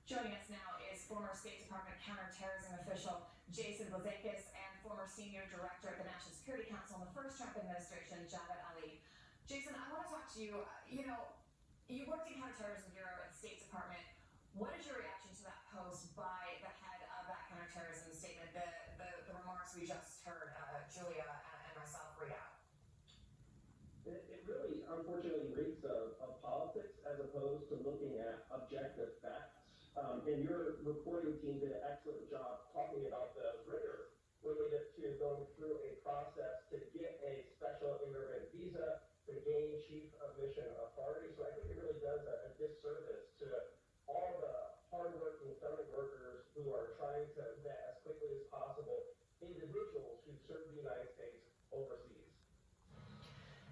Joining us now is former State Department counterterrorism official Jason Blazakis and former senior director at the National Security Council in the first Trump administration, Javed Ali. Jason, I want to talk to you. You worked in counterterrorism bureau at the State Department. What is your reaction to that post by the head of that counterterrorism statement, the remarks we just heard Julia and myself read out? It really, unfortunately, reeks of politics as opposed to looking at objective facts. And your reporting team did an excellent job talking about the rigor related to going through a process to get a special immigrant visa to gain chief of mission authority. So I think it really does a disservice to all the hardworking government workers who are trying to vet as quickly as possible individuals who serve the United States overseas.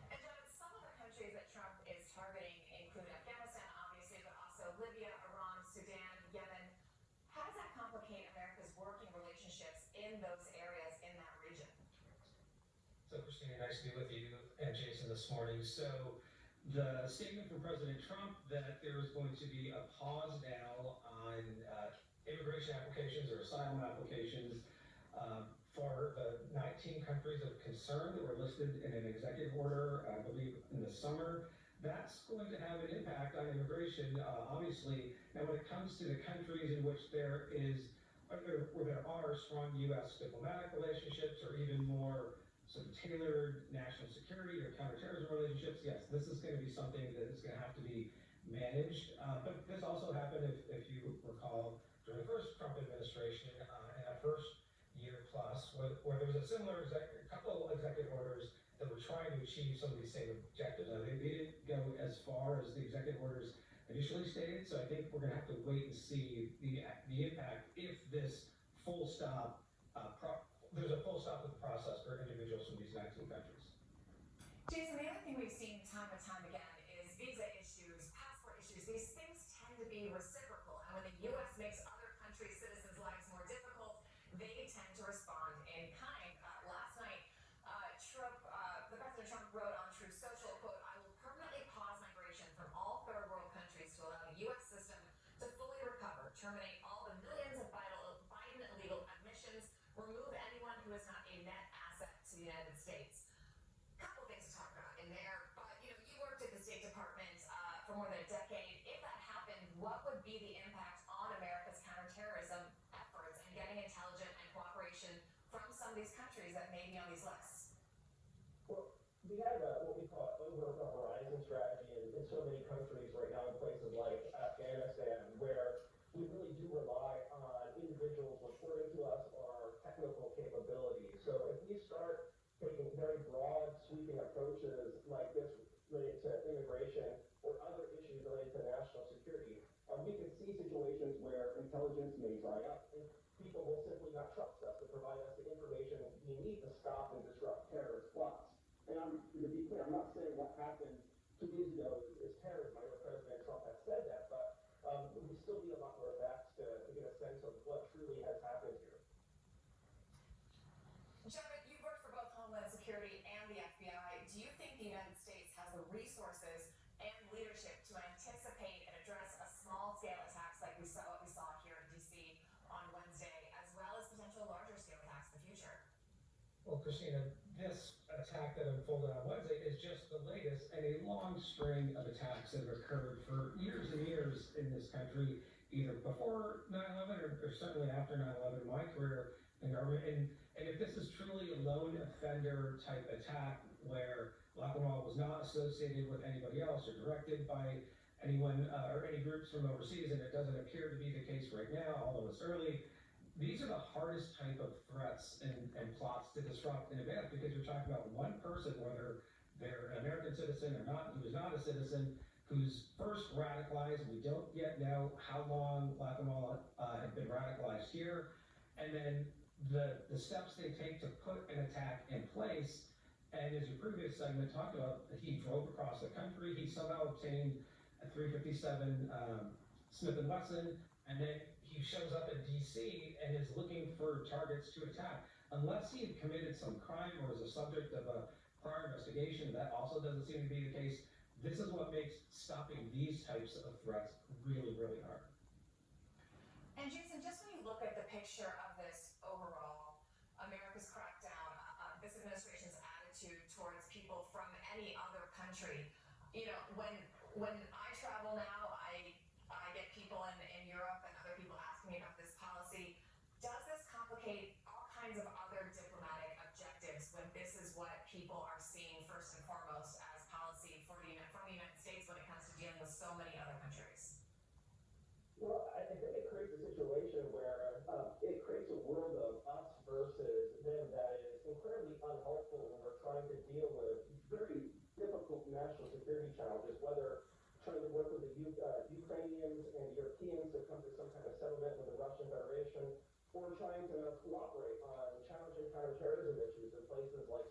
And some of the countries that Trump is targeting include Afghanistan, obviously, but also Libya, Iran, Sudan, Yemen. How does that complicate America's working relationships in those areas in that region? So, Christina, nice to be with you and Jason this morning. So, the statement from President Trump that there is going to be a pause now on immigration applications or asylum applications for the 19 countries of concern that were listed in an executive order, I believe, in the summer. That's going to have an impact on immigration, obviously. Now, when it comes to the countries in which there are strong U.S. diplomatic relationships or even more sort of tailored national security or counterterrorism relationships, yes, this is going to be something that is going to have to be managed. But this also happened, if you recall, during the first Trump administration, in that first year plus, where there was a similar couple of executive orders that were trying to achieve some of these same objectives. Now, they didn't go as far as the executive orders initially stated, so I think we're going to have to wait and see the impact if this full stop, there's a full stop of the process for individuals from these 19 countries. Jason, the other thing we've seen time and time again is visa issues, passport issues. These things tend to be reciprocal, and when the U.S. makes other countries' citizens' lives more difficult, they tend to respond in kind. Last night, the President Trump wrote on Truth Social, quote, "I will permanently pause migration from all third world countries to allow the U.S. system to fully recover, terminate all the millions of Biden illegal admissions, remove anyone who is not a net asset to the United States." A couple things to talk about in there, but you worked at the State Department for more than a decade. If that happened, what would be the impact on America's counterterrorism efforts and getting intelligence and cooperation from some of these countries that may be on these lists? Well, we have what we call over the horizon strategy in so many countries right now, in places like Afghanistan, where we really do rely on individuals reporting to us our technical capabilities. So if we start taking very broad, sweeping approaches like this related to immigration or other issues related to national security, we can see situations where intelligence may dry up and people will simply not trust us to provide us the information we need to stop and disrupt terrorist plots. And to be clear, I'm not saying what happened 2 years ago is terrorism. I know President Trump has said that, but we still need a lot more facts to get a sense of what truly has happened here. Javed, you've worked for both Homeland Security and the FBI. Do you think the United States has the resources and leadership to anticipate and address a small-scale attacks like we saw here in D.C. on Wednesday, as well as potential larger-scale attacks in the future? Well, Christina, this attack that unfolded on Wednesday is just the latest in a long string of attacks that have occurred for years and years in this country, either before 9/11 or certainly after 9/11 in my career in government. And if this is truly a lone offender type attack where Lachlan was not associated with anybody else or directed by anyone or any groups from overseas, and it doesn't appear to be the case right now, although it's early, these are the hardest type of threats and plots to disrupt in advance, because you're talking about one person, whether they're an American citizen or not, who is not a citizen, who's first radicalized. We don't yet know how long Lachlan had been radicalized here. And then the steps they take to put an attack in place. And as your previous segment talked about, he drove across the country. He somehow obtained a .357 Smith & Wesson, and then he shows up in D.C. and is looking for targets to attack. Unless he had committed some crime or was a subject of a prior investigation, that also doesn't seem to be the case. This is what makes stopping these types of threats really, really hard. picture of this overall, America's crackdown, this administration's attitude towards people from any other country. You know, when I travel now, I get people in Europe and other people asking me about this policy. Does this complicate all kinds of other diplomatic objectives when this is what people are seeing first and foremost as policy from the United States when it comes to dealing with so many other countries? Well, I think it creates a situation where it creates a world of us versus them that is incredibly unhelpful when we're trying to deal with very difficult national security challenges, whether trying to work with the Ukrainians and Europeans to come to some kind of settlement with the Russian Federation, or trying to cooperate on challenging counterterrorism issues in places like